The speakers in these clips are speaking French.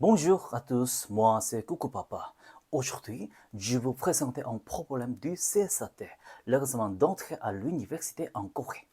Bonjour à tous, moi c'est Coucou Papa. Aujourd'hui, je vais vous présenter un problème du CSAT, l'examen d'entrée à l'université en Corée.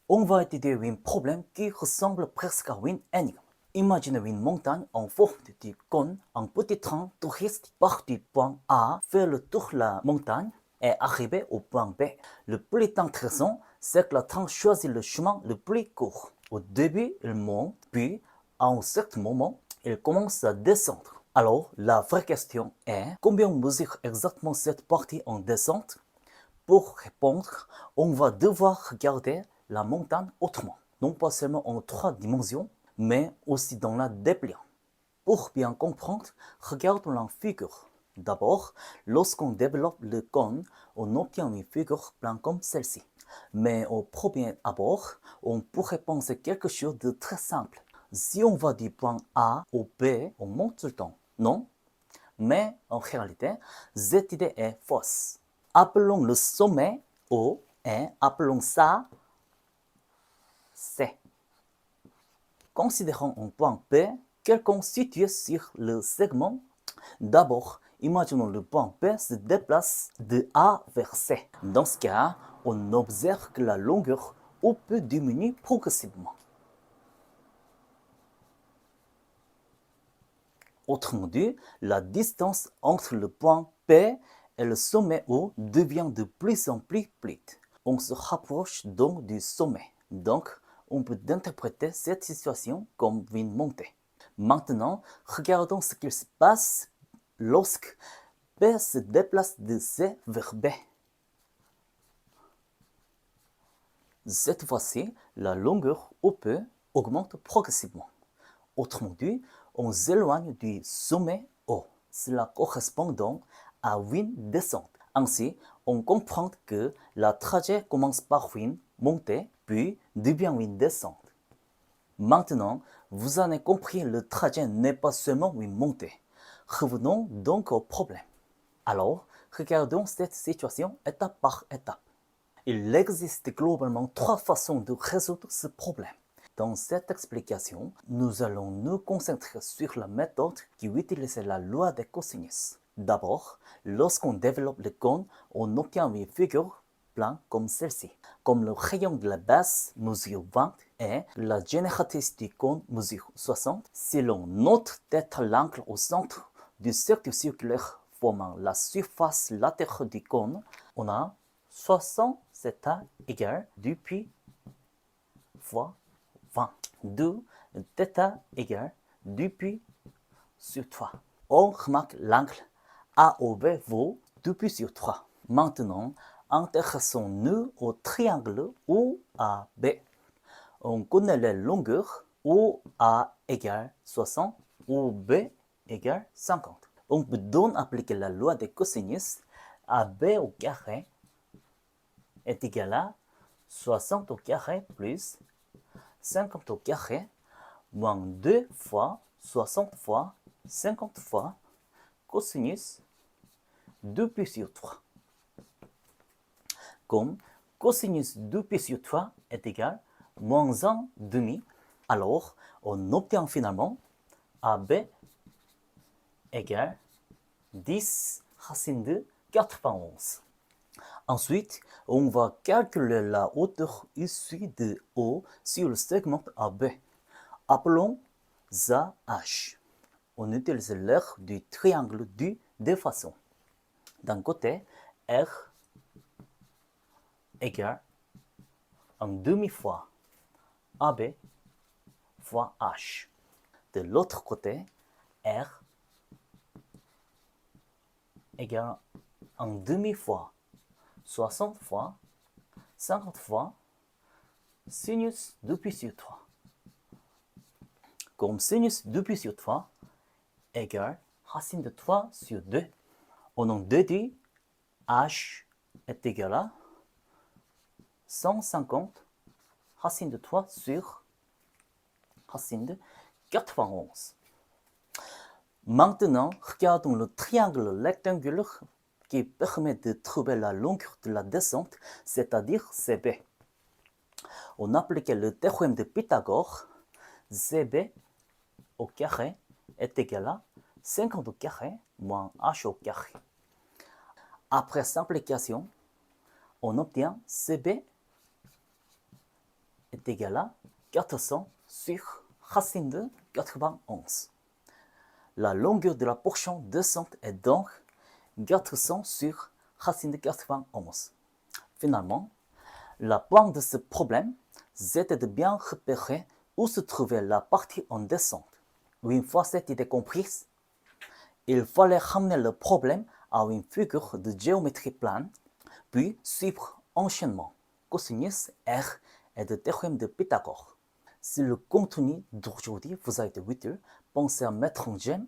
On va étudier un problème qui ressemble presque à une énigme. Imaginez une montagne en forme de cône. Un petit train touristique part du point A, fait le tour de la montagne et arrive au point B. Le plus intéressant, c'est que le train choisit le chemin le plus court. Au début, il monte, puis à un certain moment, il commence à descendre. Alors, la vraie question est, combien mesure exactement cette partie en descente? Pour répondre, on va devoir regarder la montagne autrement, non pas seulement en 3 dimensions, mais aussi dans la dépliant. Pour bien comprendre, regardons la figure. D'abord, lorsqu'on développe le cône, on obtient une figure plane comme celle-ci. Mais au premier abord, on pourrait penser quelque chose de très simple. Si on va du point A au B, on monte tout le temps, non? Mais en réalité, cette idée est fausse. Appelons le sommet O et appelons ça C. Considérons un point P quelconque situé sur le segment. D'abord, imaginons le point P se déplace de A vers C. Dans ce cas, on observe que la longueur O peut diminuer progressivement. Autrement dit, la distance entre le point P et le sommet O devient de plus en plus petite. On se rapproche donc du sommet. Donc, on peut interpréter cette situation comme une montée. Maintenant, regardons ce qu'il se passe lorsque P se déplace de C vers B. Cette fois-ci, la longueur OP augmente progressivement. Autrement dit, on s'éloigne du sommet O. Cela correspond donc à une descente. Ainsi, on comprend que la trajet commence par une montée, puis devient une descente. Maintenant, vous avez compris, le trajet n'est pas seulement une montée. Revenons donc au problème. Alors, regardons cette situation étape par étape. Il existe globalement 3 façons de résoudre ce problème. Dans cette explication, nous allons nous concentrer sur la méthode qui utilise la loi des cosinus. D'abord, lorsqu'on développe le cône, on obtient une figure plane comme celle-ci. Comme le rayon de la base mesure 20 et la génératrice du cône mesure 60, si l'on note d'être l'angle au centre du cercle circulaire formant la surface latérale du cône, on a 60 θ égale 2π fois 20. 2 θ égale 2π sur 3. On remarque l'angle AOB vaut 2π sur 3. Maintenant, intéressons-nous au triangle OAB. On connaît les longueurs OA égale 60, OB égale 50. On peut donc appliquer la loi des cosinus. AB au carré est égal à 60 au carré plus 50 au carré moins 2 fois 60 fois 50 fois cosinus 2π sur 3. Comme cosinus 2π sur 3 est égal à moins 1 demi, alors on obtient finalement AB égale 10 racine de 91. Ensuite, on va calculer la hauteur issue de O sur le segment AB. Appelons ça H. On utilise l'aire du triangle de deux façons. D'un côté, R égale un demi-fois AB fois H. De l'autre côté, R égale un demi-fois 60 fois 50 fois sinus 2π sur 3. Comme sinus 2π sur 3 égale racine de 3 sur 2, on en déduit H est égal à 150 racine de 3 sur racine de 91. Maintenant, regardons le triangle rectangulaire qui permet de trouver la longueur de la descente, c'est-à-dire CB. On applique le théorème de Pythagore, CB au carré est égal à 50 au carré moins h au carré. Après simplification, on obtient CB est égal à 400 sur racine de 91. La longueur de la portion descente est donc 400 sur racine de 91. Finalement, la pointe de ce problème, c'était de bien repérer où se trouvait la partie en descente. Une fois cette idée comprise, il fallait ramener le problème à une figure de géométrie plane, puis suivre enchaînement, cosinus R et le théorème de Pythagore. Si le contenu d'aujourd'hui vous a été utile, pensez à mettre un j'aime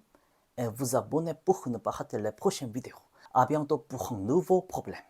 et vous abonner pour ne pas rater les prochaines vidéos. À bientôt pour un nouveau problème.